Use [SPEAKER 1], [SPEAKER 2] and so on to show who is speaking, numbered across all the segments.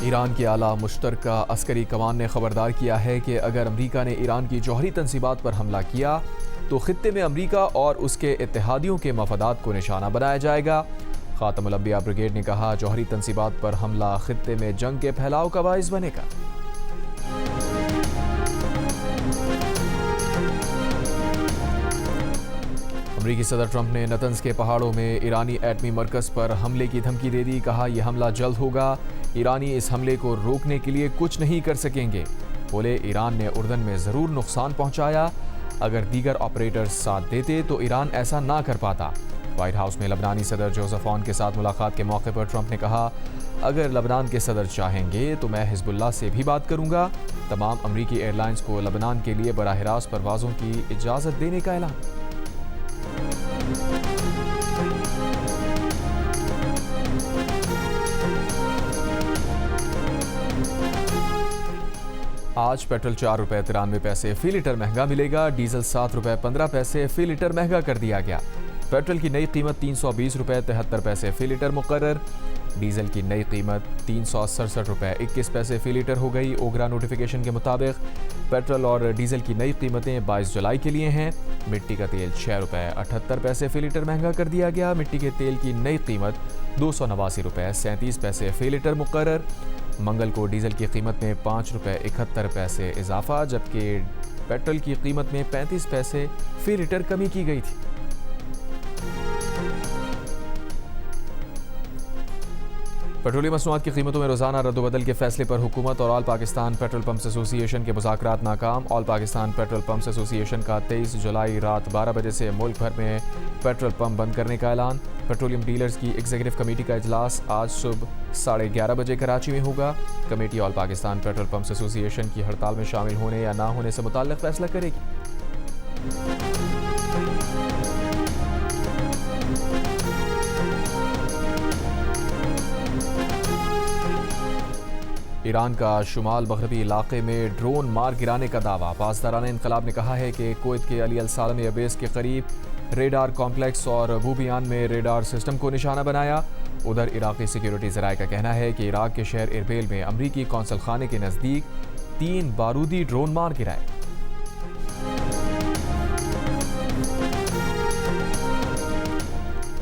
[SPEAKER 1] Iran के आला मुश्तरका अस्करी कमान ने खबरदार किया है कि अगर अमरीका ने ईरान की जौहरी तंसीबात पर हमला किया तो खित्ते में अमरीका और उसके इत्तेहादियों के मफादात को निशाना बनाया जाएगा। खातमुल अंबिया ब्रिगेड ने कहा, जौहरी तंसीबात पर हमला खित्ते में जंग के फैलाव का बाइस बनेगा। अमरीकी सदर ट्रंप ने नतंज के पहाड़ों में ईरानी एटमी मरकज़ पर हमले की धमकी दे दी। कहा, यह हमला जल्द होगा। ईरानी इस हमले को रोकने के लिए कुछ नहीं कर सकेंगे। बोले, ईरान ने उर्दन में ज़रूर नुकसान पहुंचाया। अगर दीगर ऑपरेटर्स साथ देते तो ईरान ऐसा ना कर पाता। व्हाइट हाउस में लबनानी सदर जोसेफ ऑन के साथ मुलाकात के मौके पर ट्रंप ने कहा, अगर लबनान के सदर चाहेंगे तो मैं हिजबुल्लाह से भी बात करूंगा। तमाम अमरीकी एयरलाइंस को लबनान के लिए बराह रास्त परवाज़ों की इजाज़त देने का ऐलान। आज पेट्रोल 4 रुपये 93 पैसे फी लीटर महंगा मिलेगा। डीजल 7 रुपये 15 पैसे फी लीटर महंगा कर दिया गया। पेट्रोल की नई कीमत 320 रुपये 73 पैसे फी लीटर मुकर्रर। डीजल की नई कीमत 367 रुपये 21 पैसे फी लीटर हो गई। ओगरा नोटिफिकेशन के मुताबिक पेट्रोल और डीजल की नई कीमतें 22 जुलाई के लिए हैं। मिट्टी का तेल 6 रुपये 78 पैसे फी लीटर महंगा कर दिया गया। मिट्टी के तेल की नई कीमत 289 रुपये 37 पैसे फी लीटर मुकर्रर। मंगल को डीजल की कीमत में 5 रुपये 71 पैसे इजाफा, जबकि पेट्रोल की कीमत में 35 पैसे फी लीटर कमी की गई थी। पेट्रोलियम मसनूआत की कीमतों में रोजाना रद्दबदल के फैसले पर हुकूमत और all Pakistan petrol pumps association के मुज़ाकरात नाकाम। All Pakistan petrol pumps association का 23 जुलाई रात 12 बजे से मुल्क भर में पेट्रोल पंप बंद करने का ऐलान। पेट्रोलियम डीलर्स की एग्जीक्यूटिव कमेटी का इजलास आज सुबह 11:30 बजे कराची में होगा। Committee all Pakistan petrol pumps association की हड़ताल में शामिल होने या ना होने से मुताल्लिक़ फैसला करेगी। ईरान का शुमाल मगरबी इलाके में ड्रोन मार गिराने का दावा। पासदारान इनकलाब ने कहा है कि कुवैत के अली अल सालम एयरबेस के करीब रेडार कॉम्प्लेक्स और बूबियान में रेडार सिस्टम को निशाना बनाया। उधर इराकी सिक्योरिटी ज़राए का कहना है कि इराक के शहर इरबिल में अमरीकी कौंसल खाने के नज़दीक 3 बारूदी ड्रोन मार गिराए।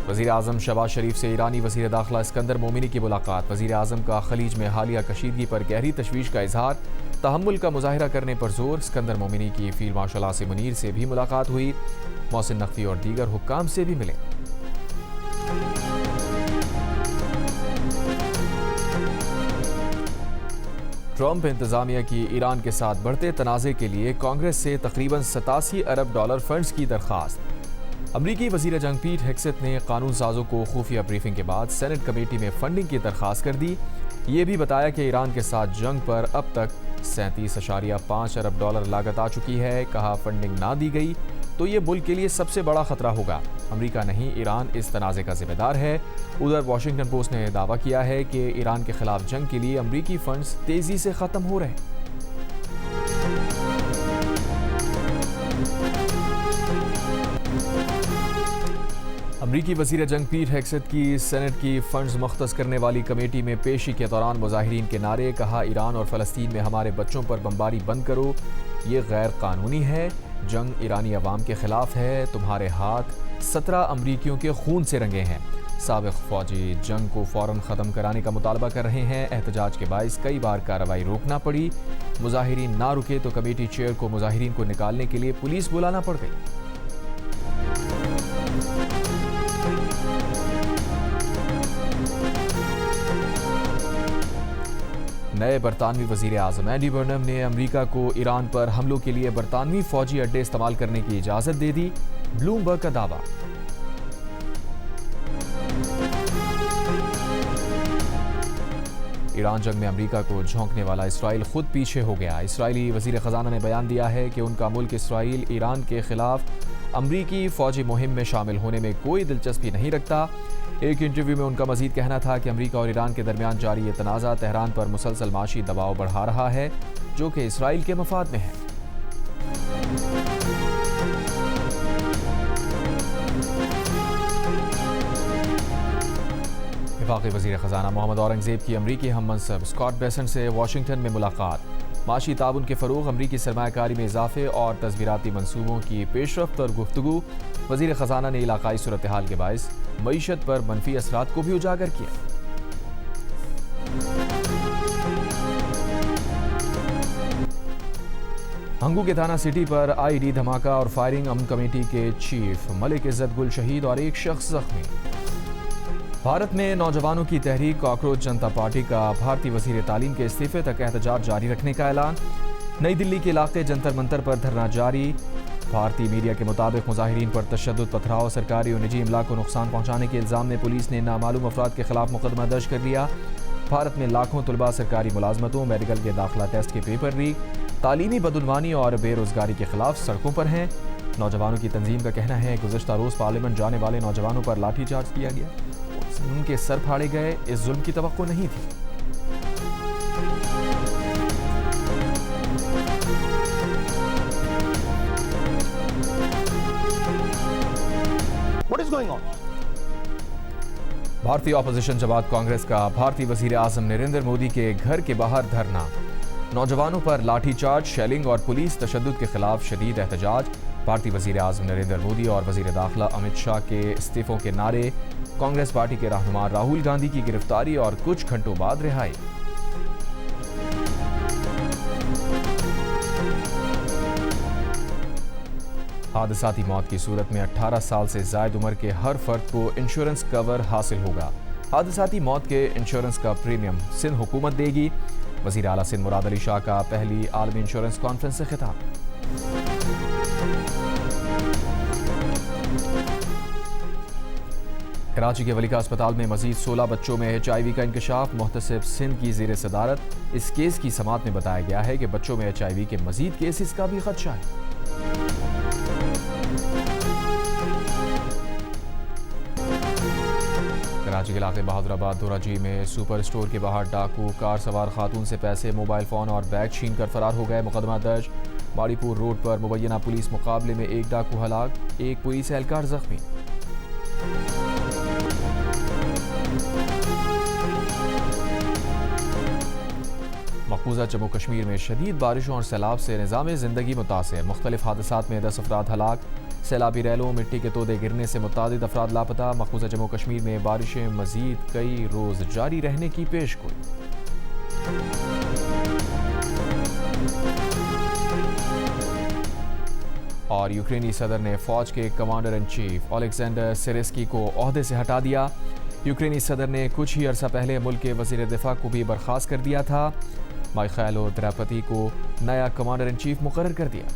[SPEAKER 1] वज़ीर आज़म शहबाज शरीफ से ईरानी वज़ीर दाखिला इस्कंदर मोमिनी की मुलाकात। वज़ीर आज़म का खलीज में हालिया कशीदगी पर गहरी तशवीश का इजहार, तहम्मुल का मुजाहिरा करने पर जोर। इस्कंदर मोमिनी की फील्ड मार्शल आसिम मुनीर से भी मुलाकात हुई। मोहसिन नकवी और दीगर हुक्काम से भी मिले। ट्रंप इंतजामिया की ईरान के साथ बढ़ते तनाज़े के लिए कांग्रेस से तकरीबन 87 अरब डॉलर फंड्स की दरख्वास्त। अमरीकी वज़ीर जंग पीट हेग्सेथ ने कानून साजों को खुफिया ब्रीफिंग के बाद सेनेट कमेटी में फंडिंग की दरख्वास्त कर दी। ये भी बताया कि ईरान के साथ जंग पर अब तक 37.5 अरब डॉलर लागत आ चुकी है। कहा, फंडिंग ना दी गई तो ये मुल्क के लिए सबसे बड़ा खतरा होगा। अमरीका नहीं, ईरान इस तनाज़े का जिम्मेदार है। उधर वाशिंगटन पोस्ट ने दावा किया है कि ईरान के खिलाफ जंग के लिए अमरीकी फंड्स तेजी से ख़त्म हो रहे हैं। अमरीकी वज़ीर जंग पीट हेग्सेथ की सेनेट की फंड्स मुख्तस करने वाली कमेटी में पेशी के दौरान मुजाहिरीन के नारे। कहा, ईरान और फ़लस्तीन में हमारे बच्चों पर बमबारी बंद करो, ये गैर कानूनी है। जंग ईरानी अवाम के खिलाफ है। तुम्हारे हाथ 17 अमरीकियों के खून से रंगे हैं। साबिक़ फ़ौजी जंग को फ़ौरन ख़त्म कराने का मुतालबा कर रहे हैं। एहतजाज के बाइस कई बार कार्रवाई रोकना पड़ी। मुजाहिरीन ना रुके तो कमेटी चेयर को मुजाहिरीन को निकालने के लिए पुलिस बुलाना पड़ गई। नए बरतानवी वज़ीर आज़म एंडी बर्नम ने अमरीका को ईरान पर हमलों के लिए बरतानवी फ़ौजी अड्डे इस्तेमाल करने की इजाज़त दे दी। ब्लूमबर्ग का दावा। ईरान जंग में अमरीका को झोंकने वाला इसराइल खुद पीछे हो गया। इसराइली वज़ीर ख़जाना ने बयान दिया है कि उनका मुल्क इसराइल ईरान के खिलाफ अमरीकी फ़ौजी मुहिम में शामिल होने में कोई दिलचस्पी नहीं रखता। एक इंटरव्यू में उनका मजीद कहना था कि अमरीका और ईरान के दरमियान जारी ये तनाज़ा तेहरान पर मुसलसल माशी दबाव बढ़ा रहा है, जो कि इसराइल के मफाद में है। वफाकी वज़ीर ख़जाना मोहम्मद औरंगज़ेब की अमरीकी हम मनसब स्कॉट बेसेंट से वाशिंगटन में मुलाकात। माशी ताउन के फ़रोग़, अमरीकी सरमायाकारी में इजाफे और तस्वीराती मनसूबों की पेशरफ्त और गुफ्तगू। वज़ीर ख़जाना ने इलाकाई सूरत हाल के बायस मईशत पर मनफी असरात को भी उजागर किया। हंगू के थाना सिटी पर आईडी धमाका और फायरिंग, अमन कमेटी के चीफ मलिक इज्जत गुल शहीद और एक शख्स जख्मी। भारत में नौजवानों की तहरीक कॉकरोच जनता पार्टी का भारतीय वज़ीर तालीम के इस्तीफे तक एहतजाज जारी रखने का ऐलान। नई दिल्ली के इलाके जंतर मंतर पर धरना जारी। भारतीय मीडिया के मुताबिक मुजाहिरीन पर तशद्दुद, पथराव, सरकारी और निजी इमलाक को नुकसान पहुंचाने के इल्ज़ाम में पुलिस ने नामालूम अफराद के खिलाफ मुकदमा दर्ज कर लिया। भारत में लाखों तलबा सरकारी मुलाजमतों, मेडिकल के दाखिला टेस्ट के पेपर लीक, तालीमी बदउनवानी और बेरोजगारी के खिलाफ सड़कों पर हैं। नौजवानों की तंजीम का कहना है गुज़श्ता रोज़ पार्लियामेंट जाने वाले नौजवानों पर लाठीचार्ज किया गया, उनके सर फाड़े गए। इस जुल्म की तवक्को नहीं थी।
[SPEAKER 2] What is going on?
[SPEAKER 1] भारतीय ऑपोजिशन जमात कांग्रेस का भारतीय वज़ीर आज़म नरेंद्र मोदी के घर के बाहर धरना। नौजवानों पर लाठीचार्ज, शेलिंग और पुलिस तशद्दुद के खिलाफ शदीद एहतजाज। भारतीय वज़ीर आज़म नरेंद्र मोदी और वज़ीर दाखिला अमित शाह के इस्तीफों के नारे। कांग्रेस पार्टी के रहनुमा राहुल गांधी की गिरफ्तारी और कुछ घंटों बाद रिहाई। हादसाती मौत की सूरत में 18 साल से ज़ायद उम्र के हर फर्द को इंश्योरेंस कवर हासिल होगा। हादसाती मौत के इंश्योरेंस का प्रीमियम सिंध हुकूमत देगी। वज़ीर आला सिंध मुराद अली शाह का पहली आलमी इंश्योरेंस कॉन्फ्रेंस से खिताब। कराची के वलीका अस्पताल में मजीद 16 बच्चों में HIV का इंकशाफ। मुहतसिब सिंध की ज़ेर सदारत इस केस की समाअत में बताया गया है कि बच्चों में HIV के मजीद केसेस का भी खदशा है। कराची के इलाके बहादुराबाद दोराजी में सुपर स्टोर के बाहर डाकू कार सवार खातून से पैसे, मोबाइल फ़ोन और बैग छीन कर फरार हो गए। मुकदमा दर्ज। बाड़ीपुर रोड पर मुबैना पुलिस मुकाबले में एक डाकू हलाक, एक पुलिस एहलकार जख्मी। मकबूजा जम्मू कश्मीर में शदीद बारिशों और सैलाब से निज़ाम ज़िंदगी मुतासिर। मुख्तलिफ हादसात में 10 अफराद हलाक। सैलाबी रैलों, मिट्टी के तोदे गिरने से मुतादिद अफराद लापता। मकबूजा जम्मू कश्मीर में बारिशें मजीद कई रोज़ जारी रहने की पेशगोई। और यूक्रेनी सदर ने फ़ौज के कमांडर इन चीफ ओलेक्जेंडर सिरेस्की को ओहदे से हटा दिया। यूक्रेनी सदर ने कुछ ही अरसा पहले मुल्क के वज़ीर दिफा को भी बर्खास्त कर दिया था। माइखाइलो द्रापती को नया कमांडर इन चीफ मुकर्रर कर दिया।